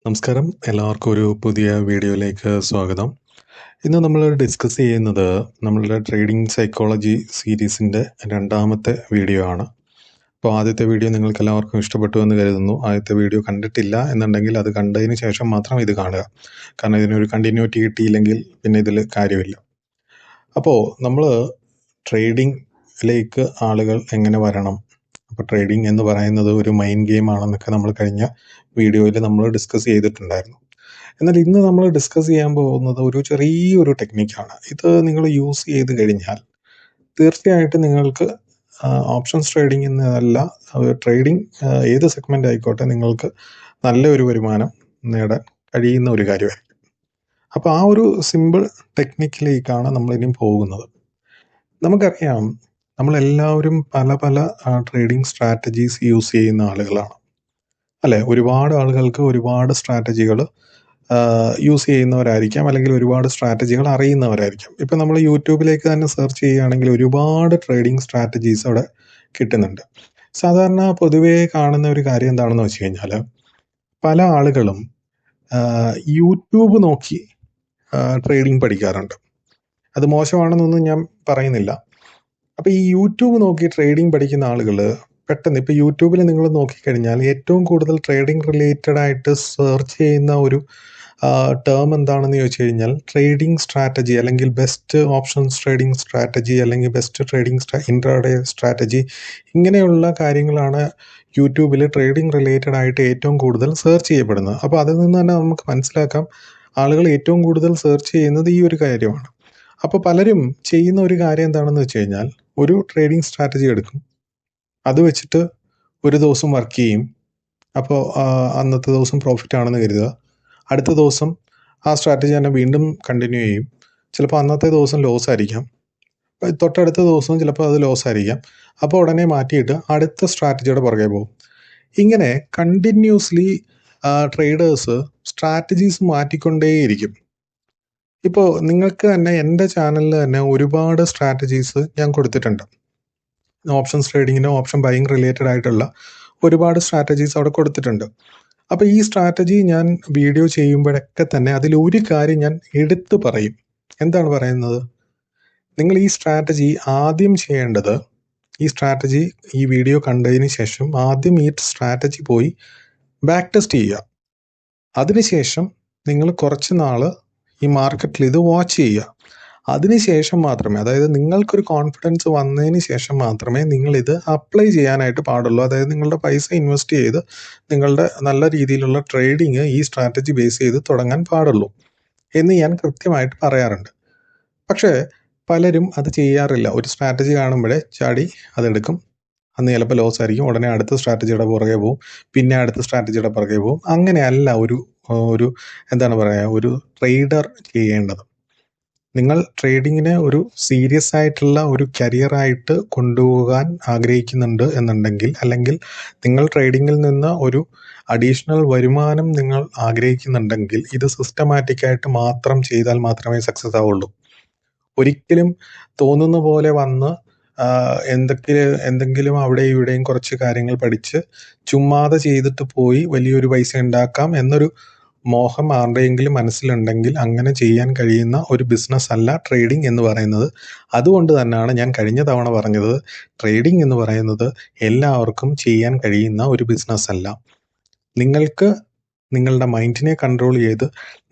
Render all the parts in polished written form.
നമസ്കാരം. എല്ലാവർക്കും ഒരു പുതിയ വീഡിയോയിലേക്ക് സ്വാഗതം. ഇന്ന് നമ്മൾ ഡിസ്കസ് ചെയ്യുന്നത് നമ്മളുടെ ട്രേഡിംഗ് സൈക്കോളജി സീരീസിൻ്റെ രണ്ടാമത്തെ വീഡിയോ ആണ്. അപ്പോൾ ആദ്യത്തെ വീഡിയോ നിങ്ങൾക്ക് എല്ലാവർക്കും ഇഷ്ടപ്പെട്ടു എന്ന് കരുതുന്നു. ആദ്യത്തെ വീഡിയോ കണ്ടിട്ടില്ല എന്നുണ്ടെങ്കിൽ അത് കണ്ടതിന് ശേഷം മാത്രം ഇത് കാണുക. കാരണം ഇതിനൊരു കണ്ടിന്യൂറ്റി കിട്ടിയില്ലെങ്കിൽ പിന്നെ ഇതിൽ കാര്യമില്ല. അപ്പോൾ നമ്മൾ ട്രേഡിങ്ങിലേക്ക് ആളുകൾ എങ്ങനെ വരണം? അപ്പോൾ ട്രേഡിംഗ് എന്ന് പറയുന്നത് ഒരു മൈൻഡ് ഗെയിം ആണെന്നൊക്കെ നമ്മൾ കഴിഞ്ഞ വീഡിയോയിൽ നമ്മൾ ഡിസ്കസ് ചെയ്തിട്ടുണ്ടായിരുന്നു. എന്നാൽ ഇന്ന് നമ്മൾ ഡിസ്കസ് ചെയ്യാൻ പോകുന്നത് ഒരു ചെറിയൊരു ടെക്നിക്കാണ്. ഇത് നിങ്ങൾ യൂസ് ചെയ്ത് കഴിഞ്ഞാൽ തീർച്ചയായിട്ടും നിങ്ങൾക്ക് ഓപ്ഷൻസ് ട്രേഡിംഗ് എന്നല്ല, ട്രേഡിംഗ് ഏത് സെഗ്മെൻ്റ് ആയിക്കോട്ടെ നിങ്ങൾക്ക് നല്ലൊരു വരുമാനം നേടാൻ കഴിയുന്ന ഒരു കാര്യമായിരിക്കും. അപ്പോൾ ആ ഒരു സിമ്പിൾ ടെക്നിക്കിലേക്കാണ് നമ്മളിനി പോകുന്നത്. നമുക്കറിയാം, നമ്മളെല്ലാവരും പല പല ട്രേഡിംഗ് സ്ട്രാറ്റജീസ് യൂസ് ചെയ്യുന്ന ആളുകളാണ്, അല്ലേ? ഒരുപാട് ആളുകൾക്ക് ഒരുപാട് സ്ട്രാറ്റജികൾ യൂസ് ചെയ്യുന്നവരായിരിക്കാം, അല്ലെങ്കിൽ ഒരുപാട് സ്ട്രാറ്റജികൾ അറിയുന്നവരായിരിക്കാം. ഇപ്പം നമ്മൾ യൂട്യൂബിലേക്ക് തന്നെ സെർച്ച് ചെയ്യുകയാണെങ്കിൽ ഒരുപാട് ട്രേഡിംഗ് സ്ട്രാറ്റജീസ് അവിടെ കിട്ടുന്നുണ്ട്. സാധാരണ പൊതുവേ കാണുന്ന ഒരു കാര്യം എന്താണെന്ന് വെച്ച് കഴിഞ്ഞാൽ, പല ആളുകളും യൂട്യൂബ് നോക്കി ട്രേഡിംഗ് പഠിക്കാറുണ്ട്. അത് മോശമാണെന്നൊന്നും ഞാൻ പറയുന്നില്ല. അപ്പോൾ ഈ യൂട്യൂബ് നോക്കി ട്രേഡിംഗ് പഠിക്കുന്ന ആളുകൾ പെട്ടെന്ന് ഇപ്പോൾ യൂട്യൂബിൽ നിങ്ങൾ നോക്കിക്കഴിഞ്ഞാൽ ഏറ്റവും കൂടുതൽ ട്രേഡിംഗ് റിലേറ്റഡ് ആയിട്ട് സെർച്ച് ചെയ്യുന്ന ഒരു ടേം എന്താണെന്ന് ചോദിച്ചു കഴിഞ്ഞാൽ ട്രേഡിംഗ് സ്ട്രാറ്റജി, അല്ലെങ്കിൽ ബെസ്റ്റ് ഓപ്ഷൻസ് ട്രേഡിംഗ് സ്ട്രാറ്റജി, അല്ലെങ്കിൽ ബെസ്റ്റ് ട്രേഡിംഗ് ഇൻട്രാഡേ സ്ട്രാറ്റജി, ഇങ്ങനെയുള്ള കാര്യങ്ങളാണ് യൂട്യൂബിൽ ട്രേഡിംഗ് റിലേറ്റഡ് ആയിട്ട് ഏറ്റവും കൂടുതൽ സെർച്ച് ചെയ്യപ്പെടുന്നത്. അപ്പോൾ അതിൽ നിന്ന് തന്നെ നമുക്ക് മനസ്സിലാക്കാം, ആളുകൾ ഏറ്റവും കൂടുതൽ സെർച്ച് ചെയ്യുന്നത് ഈ ഒരു കാര്യമാണ്. അപ്പോൾ പലരും ചെയ്യുന്ന ഒരു കാര്യം എന്താണെന്ന് വെച്ച് കഴിഞ്ഞാൽ, ഒരു ട്രേഡിംഗ് സ്ട്രാറ്റജി എടുക്കും, അത് വെച്ചിട്ട് ഒരു ദിവസം വർക്ക് ചെയ്യും. അപ്പോൾ അന്നത്തെ ദിവസം പ്രോഫിറ്റ് ആണെന്ന് കരുതുക. അടുത്ത ദിവസം ആ സ്ട്രാറ്റജി തന്നെ വീണ്ടും കണ്ടിന്യൂ ചെയ്യും. ചിലപ്പോൾ അന്നത്തെ ദിവസം ലോസ് ആയിരിക്കാം, തൊട്ടടുത്ത ദിവസവും ചിലപ്പോൾ അത് ലോസ് ആയിരിക്കാം. അപ്പോൾ ഉടനെ മാറ്റിയിട്ട് അടുത്ത സ്ട്രാറ്റജിയുടെ പുറകെ പോകും. ഇങ്ങനെ കണ്ടിന്യൂസ്ലി ട്രേഡേഴ്സ് സ്ട്രാറ്റജീസ് മാറ്റിക്കൊണ്ടേയിരിക്കും. ഇപ്പോൾ നിങ്ങൾക്ക് തന്നെ എൻ്റെ ചാനലിൽ തന്നെ ഒരുപാട് സ്ട്രാറ്റജീസ് ഞാൻ കൊടുത്തിട്ടുണ്ട്. ഓപ്ഷൻസ് ട്രേഡിങ്ങിന്, ഓപ്ഷൻ ബൈയിങ് റിലേറ്റഡ് ആയിട്ടുള്ള ഒരുപാട് സ്ട്രാറ്റജീസ് അവിടെ കൊടുത്തിട്ടുണ്ട്. അപ്പോൾ ഈ സ്ട്രാറ്റജി ഞാൻ വീഡിയോ ചെയ്യുമ്പോഴൊക്കെ തന്നെ അതിലൊരു കാര്യം ഞാൻ എടുത്തു പറയും. എന്താണ് പറയുന്നത്? നിങ്ങൾ ഈ സ്ട്രാറ്റജി ആദ്യം ചെയ്യേണ്ടത്, ഈ വീഡിയോ കണ്ടതിന് ശേഷം ആദ്യം ഈ സ്ട്രാറ്റജി പോയി ബാക്ക് ടെസ്റ്റ് ചെയ്യുക. അതിനുശേഷം നിങ്ങൾ കുറച്ച് നാൾ ഈ മാർക്കറ്റിൽ ഇത് വാച്ച് ചെയ്യുക. അതിനുശേഷം മാത്രമേ, അതായത് നിങ്ങൾക്കൊരു കോൺഫിഡൻസ് വന്നതിന് ശേഷം മാത്രമേ നിങ്ങളിത് അപ്ലൈ ചെയ്യാനായിട്ട് പാടുള്ളൂ. അതായത് നിങ്ങളുടെ പൈസ ഇൻവെസ്റ്റ് ചെയ്ത് നിങ്ങളുടെ നല്ല രീതിയിലുള്ള ട്രേഡിങ് ഈ സ്ട്രാറ്റജി ബേസ് ചെയ്ത് തുടങ്ങാൻ പാടുള്ളൂ എന്ന് ഞാൻ കൃത്യമായിട്ട് പറയാറുണ്ട്. പക്ഷേ പലരും അത് ചെയ്യാറില്ല. ഒരു സ്ട്രാറ്റജി കാണുമ്പോഴേ ചാടി അതെടുക്കും. അന്ന് ചിലപ്പോൾ ലോസ് ആയിരിക്കും, ഉടനെ അടുത്ത സ്ട്രാറ്റജിയുടെ പുറകെ പോകും, പിന്നെ അടുത്ത സ്ട്രാറ്റജിയുടെ പുറകെ പോകും. അങ്ങനെയല്ല ഒരു എന്താണ് പറയുക, ഒരു ട്രേഡർ ചെയ്യേണ്ടത്. നിങ്ങൾ ട്രേഡിങ്ങിനെ ഒരു സീരിയസ് ആയിട്ടുള്ള ഒരു കരിയറായിട്ട് കൊണ്ടുപോകാൻ ആഗ്രഹിക്കുന്നുണ്ട് എന്നുണ്ടെങ്കിൽ, അല്ലെങ്കിൽ നിങ്ങൾ ട്രേഡിങ്ങിൽ നിന്ന് ഒരു അഡീഷണൽ വരുമാനം നിങ്ങൾ ആഗ്രഹിക്കുന്നുണ്ടെങ്കിൽ, ഇത് സിസ്റ്റമാറ്റിക്കായിട്ട് മാത്രം ചെയ്താൽ മാത്രമേ സക്സസ് ആവുള്ളൂ. ഒരിക്കലും തോന്നുന്ന പോലെ വന്ന് എന്തെങ്കിലും അവിടെ ഇവിടെയും കുറച്ച് കാര്യങ്ങൾ പഠിച്ച് ചുമ്മാതെ ചെയ്തിട്ട് പോയി വലിയൊരു പൈസ ഉണ്ടാക്കാം എന്നൊരു മോഹം ആരുടെയെങ്കിലും മനസ്സിലുണ്ടെങ്കിൽ അങ്ങനെ ചെയ്യാൻ കഴിയുന്ന ഒരു ബിസിനസ് അല്ല ട്രേഡിംഗ് എന്ന് പറയുന്നത്. അതുകൊണ്ട് തന്നെയാണ് ഞാൻ കഴിഞ്ഞ തവണ പറഞ്ഞത്, ട്രേഡിംഗ് എന്ന് പറയുന്നത് എല്ലാവർക്കും ചെയ്യാൻ കഴിയുന്ന ഒരു ബിസിനസ് അല്ല. നിങ്ങൾക്ക് നിങ്ങളുടെ മൈൻഡിനെ കൺട്രോൾ ചെയ്ത്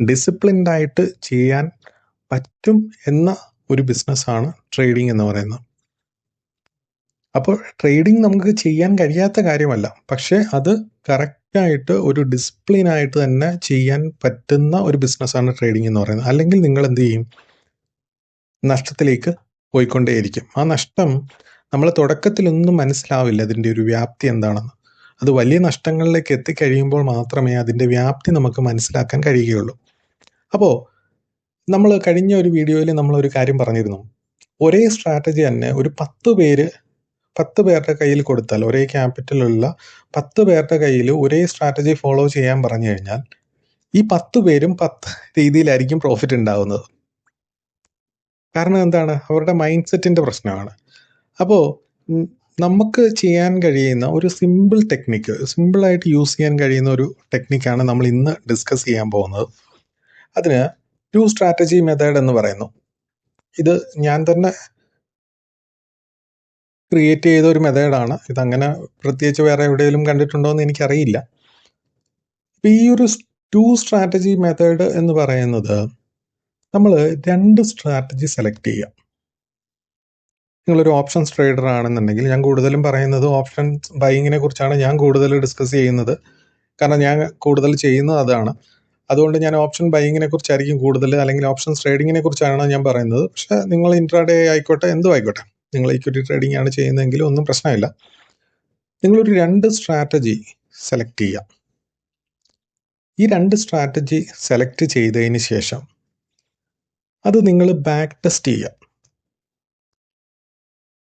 ഡിസിപ്ലിൻഡ് ആയിട്ട് ചെയ്യാൻ പറ്റും എന്ന ഒരു ബിസിനസ്സാണ് ട്രേഡിംഗ് എന്ന് പറയുന്നത്. അപ്പോൾ ട്രേഡിംഗ് നമുക്ക് ചെയ്യാൻ കഴിയാത്ത കാര്യമല്ല, പക്ഷേ അത് കറക്റ്റായിട്ട് ഒരു ഡിസിപ്ലിനായിട്ട് തന്നെ ചെയ്യാൻ പറ്റുന്ന ഒരു ബിസിനസ്സാണ് ട്രേഡിംഗ് എന്ന് പറയുന്നത്. അല്ലെങ്കിൽ നിങ്ങൾ എന്ത് ചെയ്യും? നഷ്ടത്തിലേക്ക് പോയിക്കൊണ്ടേയിരിക്കും. ആ നഷ്ടം നമ്മൾ തുടക്കത്തിലൊന്നും മനസ്സിലാവില്ല അതിൻ്റെ ഒരു വ്യാപ്തി എന്താണെന്ന്. അത് വലിയ നഷ്ടങ്ങളിലേക്ക് എത്തിക്കഴിയുമ്പോൾ മാത്രമേ അതിൻ്റെ വ്യാപ്തി നമുക്ക് മനസ്സിലാക്കാൻ കഴിയുകയുള്ളൂ. അപ്പോൾ നമ്മൾ കഴിഞ്ഞ ഒരു വീഡിയോയിൽ നമ്മളൊരു കാര്യം പറഞ്ഞിരുന്നു. ഒരേ സ്ട്രാറ്റജി തന്നെ ഒരു 10 പേരുടെ കയ്യിൽ കൊടുത്താൽ, ഒരേ ക്യാപിറ്റലുള്ള 10 പേരുടെ കയ്യിൽ ഒരേ സ്ട്രാറ്റജി ഫോളോ ചെയ്യാൻ പറഞ്ഞു കഴിഞ്ഞാൽ ഈ 10 പേരും 10 രീതിയിലായിരിക്കും പ്രോഫിറ്റ് ഉണ്ടാവുന്നത്. കാരണം എന്താണ്? അവരുടെ മൈൻഡ് സെറ്റിൻ്റെ പ്രശ്നമാണ്. അപ്പോൾ നമുക്ക് ചെയ്യാൻ കഴിയുന്ന ഒരു സിമ്പിളായിട്ട് യൂസ് ചെയ്യാൻ കഴിയുന്ന ഒരു ടെക്നിക്കാണ് നമ്മൾ ഇന്ന് ഡിസ്കസ് ചെയ്യാൻ പോകുന്നത്. അതിന് 2 സ്ട്രാറ്റജി മെത്തേഡ് എന്ന് പറയുന്നു. ഇത് ഞാൻ തന്നെ ക്രിയേറ്റ് ചെയ്ത ഒരു മെത്തേഡാണ്. ഇതങ്ങനെ പ്രത്യേകിച്ച് വേറെ എവിടെയെങ്കിലും കണ്ടിട്ടുണ്ടോ എന്ന് എനിക്കറിയില്ല. അപ്പോൾ ഈ ഒരു 2 സ്ട്രാറ്റജി മെത്തേഡ് എന്ന് പറയുന്നത്, നമ്മൾ 2 സ്ട്രാറ്റജി സെലക്ട് ചെയ്യുക. നിങ്ങളൊരു ഓപ്ഷൻസ് ട്രേഡർ ആണെന്നുണ്ടെങ്കിൽ, ഞാൻ കൂടുതലും പറയുന്നത് ഓപ്ഷൻസ് ബൈയിങ്ങിനെ കുറിച്ചാണ് ഞാൻ കൂടുതൽ ഡിസ്കസ് ചെയ്യുന്നത്. കാരണം ഞാൻ കൂടുതൽ ചെയ്യുന്നത് അതാണ്. അതുകൊണ്ട് ഞാൻ ഓപ്ഷൻ ബൈയിങ്ങിനെ കുറിച്ചായിരിക്കും കൂടുതൽ, അല്ലെങ്കിൽ ഓപ്ഷൻസ് ട്രേഡിങ്ങിനെ കുറിച്ചാണ് ഞാൻ പറയുന്നത്. പക്ഷേ നിങ്ങൾ ഇൻട്രാഡേ ആയിക്കോട്ടെ, എന്തും ആയിക്കോട്ടെ, നിങ്ങൾ ഇക്വിറ്റി ട്രേഡിംഗ് ആണ് ചെയ്യുന്നതെങ്കിൽ ഒന്നും പ്രശ്നമില്ല. നിങ്ങളൊരു 2 സ്ട്രാറ്റജി സെലക്ട് ചെയ്യുക. ഈ 2 സ്ട്രാറ്റജി സെലക്ട് ചെയ്തതിന് ശേഷം അത് നിങ്ങൾ ബാക്ക് ടെസ്റ്റ് ചെയ്യുക.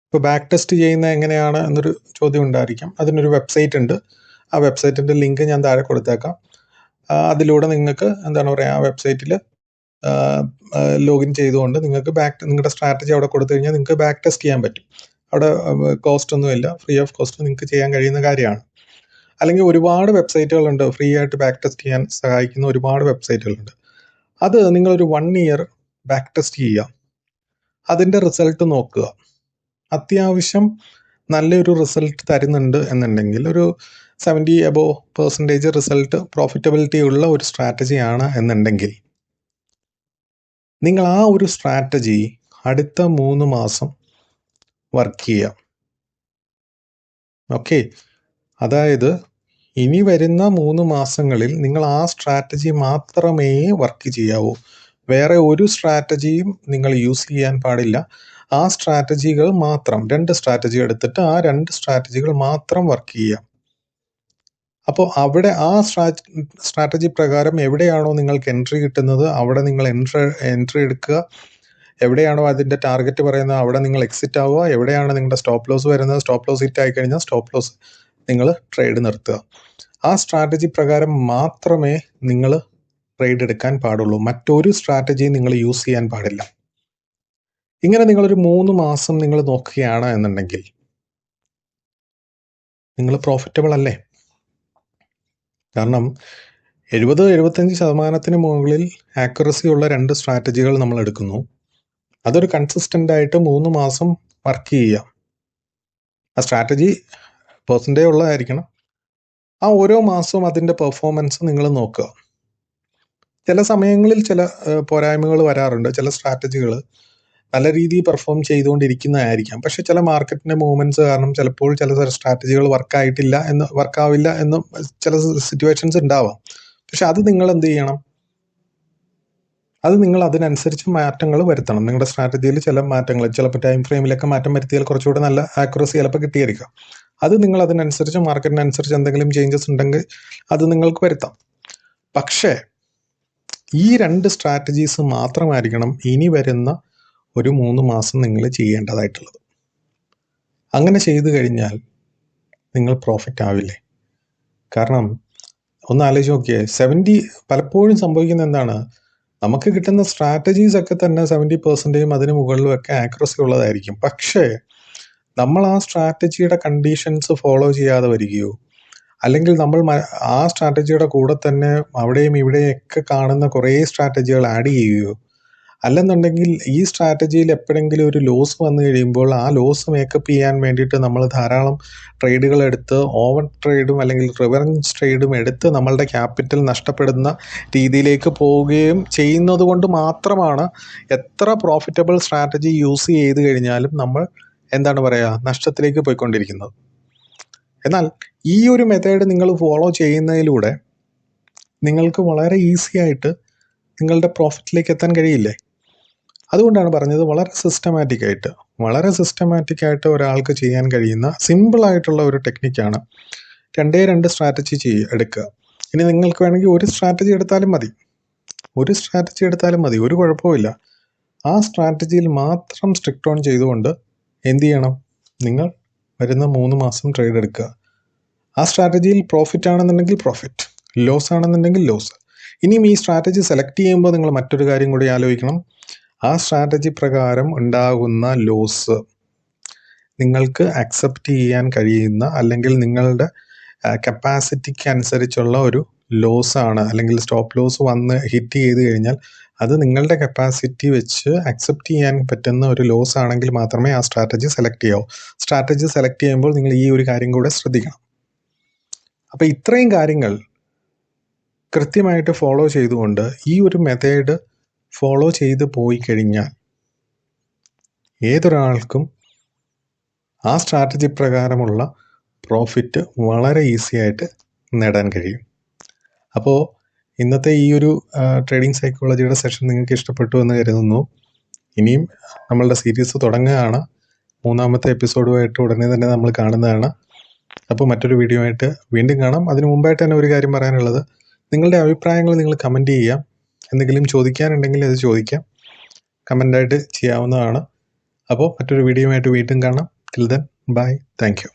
ഇപ്പോൾ ബാക്ക് ടെസ്റ്റ് ചെയ്യുന്നത് എങ്ങനെയാണ് എന്നൊരു ചോദ്യം ഉണ്ടായിരിക്കും. അതിനൊരു വെബ്സൈറ്റ് ഉണ്ട്. ആ വെബ്സൈറ്റിൻ്റെ ലിങ്ക് ഞാൻ താഴെ കൊടുത്തേക്കാം. അതിലൂടെ നിങ്ങൾക്ക് എന്താണ് പറയുക, ആ വെബ്സൈറ്റിൽ ലോഗിൻ ചെയ്തുകൊണ്ട് നിങ്ങൾക്ക് നിങ്ങളുടെ സ്ട്രാറ്റജി അവിടെ കൊടുത്തു കഴിഞ്ഞാൽ നിങ്ങൾക്ക് ബാക്ക് ടെസ്റ്റ് ചെയ്യാൻ പറ്റും. അവിടെ കോസ്റ്റ് ഒന്നുമില്ല, ഫ്രീ ഓഫ് കോസ്റ്റ് നിങ്ങൾക്ക് ചെയ്യാൻ കഴിയുന്ന കാര്യമാണ്. അല്ലെങ്കിൽ ഒരുപാട് വെബ്സൈറ്റുകളുണ്ട്, ഫ്രീ ആയിട്ട് ബാക്ക് ടെസ്റ്റ് ചെയ്യാൻ സഹായിക്കുന്ന ഒരുപാട് വെബ്സൈറ്റുകളുണ്ട്. അത് നിങ്ങളൊരു 1 ഇയർ ബാക്ക് ടെസ്റ്റ് ചെയ്യുക. അതിൻ്റെ റിസൾട്ട് നോക്കുക. അത്യാവശ്യം നല്ലൊരു റിസൾട്ട് തരുന്നുണ്ട് എന്നുണ്ടെങ്കിൽ, ഒരു 70% റിസൾട്ട് പ്രോഫിറ്റബിലിറ്റി ഉള്ള ഒരു സ്ട്രാറ്റജിയാണ് എന്നുണ്ടെങ്കിൽ, നിങ്ങൾ ആ ഒരു സ്ട്രാറ്റജി അടുത്ത 3 മാസം വർക്ക് ചെയ്യുക. ഓക്കെ, അതായത് ഇനി വരുന്ന 3 മാസങ്ങളിൽ നിങ്ങൾ ആ സ്ട്രാറ്റജി മാത്രമേ വർക്ക് ചെയ്യാവൂ. വേറെ ഒരു സ്ട്രാറ്റജിയും നിങ്ങൾ യൂസ് ചെയ്യാൻ പാടില്ല. ആ സ്ട്രാറ്റജികൾ മാത്രം, 2 സ്ട്രാറ്റജി എടുത്തിട്ട് ആ 2 സ്ട്രാറ്റജികൾ മാത്രം വർക്ക് ചെയ്യുക. അപ്പോൾ അവിടെ ആ സ്ട്രാറ്റജി പ്രകാരം എവിടെയാണോ നിങ്ങൾക്ക് എൻട്രി കിട്ടുന്നത് അവിടെ നിങ്ങൾ എൻട്രി എടുക്കുക. എവിടെയാണോ അതിൻ്റെ ടാർഗറ്റ് പറയുന്നത് അവിടെ നിങ്ങൾ എക്സിറ്റ് ആവുക. എവിടെയാണ് നിങ്ങളുടെ സ്റ്റോപ്പ് ലോസ് വരുന്നത്, സ്റ്റോപ്പ് ലോസ് ഹിറ്റ് ആയിക്കഴിഞ്ഞാൽ സ്റ്റോപ്പ് ലോസ് നിങ്ങൾ ട്രേഡ് നിർത്തുക. ആ സ്ട്രാറ്റജി പ്രകാരം മാത്രമേ നിങ്ങൾ ട്രേഡ് എടുക്കാൻ പാടുള്ളൂ. മറ്റൊരു സ്ട്രാറ്റജിയും നിങ്ങൾ യൂസ് ചെയ്യാൻ പാടില്ല. ഇങ്ങനെ നിങ്ങളൊരു 3 മാസം നിങ്ങൾ നോക്കുകയാണ് എന്നുണ്ടെങ്കിൽ നിങ്ങൾ പ്രോഫിറ്റബിൾ അല്ലേ? കാരണം 70-75% മുകളിൽ ആക്യുറസി ഉള്ള 2 സ്ട്രാറ്റജികൾ നമ്മൾ എടുക്കുന്നു. അതൊരു കൺസിസ്റ്റൻ്റ് ആയിട്ട് 3 മാസം വർക്ക് ചെയ്യുക. ആ സ്ട്രാറ്റജി പെർസെൻറ്റേജ് ഉള്ളതായിരിക്കണം. ആ ഓരോ മാസവും അതിൻ്റെ പെർഫോമൻസ് നിങ്ങൾ നോക്കുക. ചില സമയങ്ങളിൽ ചില പോരായ്മകൾ വരാറുണ്ട്. ചില സ്ട്രാറ്റജികൾ നല്ല രീതിയിൽ പെർഫോം ചെയ്തുകൊണ്ടിരിക്കുന്നതായിരിക്കാം. പക്ഷെ ചില മാർക്കറ്റിൻ്റെ മൂവ്മെൻറ്റ്സ് കാരണം ചിലപ്പോൾ ചില സ്ട്രാറ്റജികൾ വർക്കാവില്ല എന്ന് ചില സിറ്റുവേഷൻസ് ഉണ്ടാവാം. പക്ഷെ അത് നിങ്ങൾ എന്ത് ചെയ്യണം, അത് നിങ്ങൾ അതിനനുസരിച്ച് മാറ്റങ്ങൾ വരുത്തണം. നിങ്ങളുടെ സ്ട്രാറ്റജിയിൽ ചില മാറ്റങ്ങൾ, ചിലപ്പോൾ ടൈം ഫ്രെയിമിലൊക്കെ മാറ്റം വരുത്തിയാൽ കുറച്ചുകൂടെ നല്ല ആക്യുറസി ചിലപ്പോൾ കിട്ടിയിരിക്കാം. അത് നിങ്ങൾ അതിനനുസരിച്ച്, മാർക്കറ്റിനനുസരിച്ച് എന്തെങ്കിലും ചേഞ്ചസ് ഉണ്ടെങ്കിൽ അത് നിങ്ങൾക്ക് വരുത്താം. പക്ഷേ ഈ 2 സ്ട്രാറ്റജീസ് മാത്രമായിരിക്കണം ഇനി വരുന്ന ഒരു 3 മാസം നിങ്ങൾ ചെയ്യേണ്ടതായിട്ടുള്ളത്. അങ്ങനെ ചെയ്തു കഴിഞ്ഞാൽ നിങ്ങൾ പ്രോഫിറ്റ് ആവില്ലേ? കാരണം ഒന്ന് ആലോചിച്ച് നോക്കിയേ, പലപ്പോഴും സംഭവിക്കുന്ന എന്താണ്, നമുക്ക് കിട്ടുന്ന സ്ട്രാറ്റജീസ് ഒക്കെ തന്നെ 70% അതിന് മുകളിലും ഒക്കെ ആക്യുറസി ഉള്ളതായിരിക്കും. പക്ഷേ നമ്മൾ ആ സ്ട്രാറ്റജിയുടെ കണ്ടീഷൻസ് ഫോളോ ചെയ്യാതെ വരികയോ, അല്ലെങ്കിൽ നമ്മൾ ആ സ്ട്രാറ്റജിയുടെ കൂടെ തന്നെ അവിടെയും ഇവിടെയൊക്കെ കാണുന്ന കുറേ സ്ട്രാറ്റജികൾ ആഡ് ചെയ്യുകയോ, അല്ലെന്നുണ്ടെങ്കിൽ ഈ സ്ട്രാറ്റജിയിൽ എപ്പോഴെങ്കിലും ഒരു ലോസ് വന്നു കഴിയുമ്പോൾ ആ ലോസ് മേക്കപ്പ് ചെയ്യാൻ വേണ്ടിയിട്ട് നമ്മൾ ധാരാളം ട്രേഡുകൾ എടുത്ത് ഓവർ ട്രേഡും അല്ലെങ്കിൽ റിവറൻസ് ട്രേഡും എടുത്ത് നമ്മളുടെ ക്യാപിറ്റൽ നഷ്ടപ്പെടുന്ന രീതിയിലേക്ക് പോവുകയും ചെയ്യുന്നത് കൊണ്ട് മാത്രമാണ് എത്ര പ്രോഫിറ്റബിൾ സ്ട്രാറ്റജി യൂസ് ചെയ്ത് കഴിഞ്ഞാലും നമ്മൾ എന്താണ് പറയുക, നഷ്ടത്തിലേക്ക് പോയിക്കൊണ്ടിരിക്കുന്നത്. എന്നാൽ ഈ ഒരു മെത്തേഡ് നിങ്ങൾ ഫോളോ ചെയ്യുന്നതിലൂടെ നിങ്ങൾക്ക് വളരെ ഈസി ആയിട്ട് നിങ്ങളുടെ പ്രോഫിറ്റിലേക്ക് എത്താൻ കഴിയില്ലേ? അതുകൊണ്ടാണ് പറഞ്ഞത് വളരെ സിസ്റ്റമാറ്റിക് ആയിട്ട് ഒരാൾക്ക് ചെയ്യാൻ കഴിയുന്ന സിമ്പിളായിട്ടുള്ള ഒരു ടെക്നിക്കാണ് 2 സ്ട്രാറ്റജി എടുക്കുക. ഇനി നിങ്ങൾക്ക് വേണമെങ്കിൽ ഒരു സ്ട്രാറ്റജി എടുത്താലും മതി, ഒരു കുഴപ്പമില്ല. ആ സ്ട്രാറ്റജിയിൽ മാത്രം സ്ട്രിക്റ്റ് ഓൺ ചെയ്തുകൊണ്ട് എന്ത് ചെയ്യണം, നിങ്ങൾ വരുന്ന 3 മാസം ട്രേഡ് എടുക്കുക. ആ സ്ട്രാറ്റജിയിൽ പ്രോഫിറ്റ് ആണെന്നുണ്ടെങ്കിൽ പ്രോഫിറ്റ്, ലോസ് ആണെന്നുണ്ടെങ്കിൽ ലോസ്. ഇനിയും ഈ സ്ട്രാറ്റജി സെലക്ട് ചെയ്യുമ്പോൾ നിങ്ങൾ മറ്റൊരു കാര്യം കൂടി ആലോചിക്കണം. ആ സ്ട്രാറ്റജി പ്രകാരം ഉണ്ടാകുന്ന ലോസ് നിങ്ങൾക്ക് അക്സെപ്റ്റ് ചെയ്യാൻ കഴിയുന്ന അല്ലെങ്കിൽ നിങ്ങളുടെ കപ്പാസിറ്റിക്ക് അനുസരിച്ചുള്ള ഒരു ലോസ് ആണ്, അല്ലെങ്കിൽ സ്റ്റോപ്പ് ലോസ് വന്ന് ഹിറ്റ് ചെയ്ത് കഴിഞ്ഞാൽ അത് നിങ്ങളുടെ കപ്പാസിറ്റി വെച്ച് അക്സെപ്റ്റ് ചെയ്യാൻ പറ്റുന്ന ഒരു ലോസ് ആണെങ്കിൽ മാത്രമേ ആ സ്ട്രാറ്റജി സെലക്ട് ചെയ്യാവൂ. സ്ട്രാറ്റജി സെലക്ട് ചെയ്യുമ്പോൾ നിങ്ങൾ ഈ ഒരു കാര്യം കൂടെ ശ്രദ്ധിക്കണം. അപ്പോൾ ഇത്രയും കാര്യങ്ങൾ കൃത്യമായിട്ട് ഫോളോ ചെയ്തുകൊണ്ട് ഈ ഒരു മെത്തേഡ് ഫോളോ ചെയ്ത് പോയി കഴിഞ്ഞാൽ ഏതൊരാൾക്കും ആ സ്ട്രാറ്റജി പ്രകാരമുള്ള പ്രോഫിറ്റ് വളരെ ഈസി ആയിട്ട് നേടാൻ കഴിയും. അപ്പോൾ ഇന്നത്തെ ഈ ഒരു ട്രേഡിംഗ് സൈക്കോളജിയുടെ സെഷൻ നിങ്ങൾക്ക് ഇഷ്ടപ്പെട്ടു എന്ന് കരുതുന്നു. ഇനിയും നമ്മളുടെ സീരീസ് തുടങ്ങുകയാണ്. 3ാമത്തെ എപ്പിസോഡുമായിട്ട് ഉടനെ തന്നെ നമ്മൾ കാണുന്നതാണ്. അപ്പോൾ മറ്റൊരു വീഡിയോ ആയിട്ട് വീണ്ടും കാണാം. അതിന് മുമ്പായിട്ട് തന്നെ ഒരു കാര്യം പറയാനുള്ളത്, നിങ്ങളുടെ അഭിപ്രായങ്ങൾ നിങ്ങൾ കമൻറ്റ് ചെയ്യാം. എന്തെങ്കിലും ചോദിക്കാനുണ്ടെങ്കിൽ അത് ചോദിക്കാം, കമൻ്റായിട്ട് ചെയ്യാവുന്നതാണ്. അപ്പോൾ മറ്റൊരു വീഡിയോ ആയിട്ട് വീണ്ടും കാണാം. Till then bye, thank you.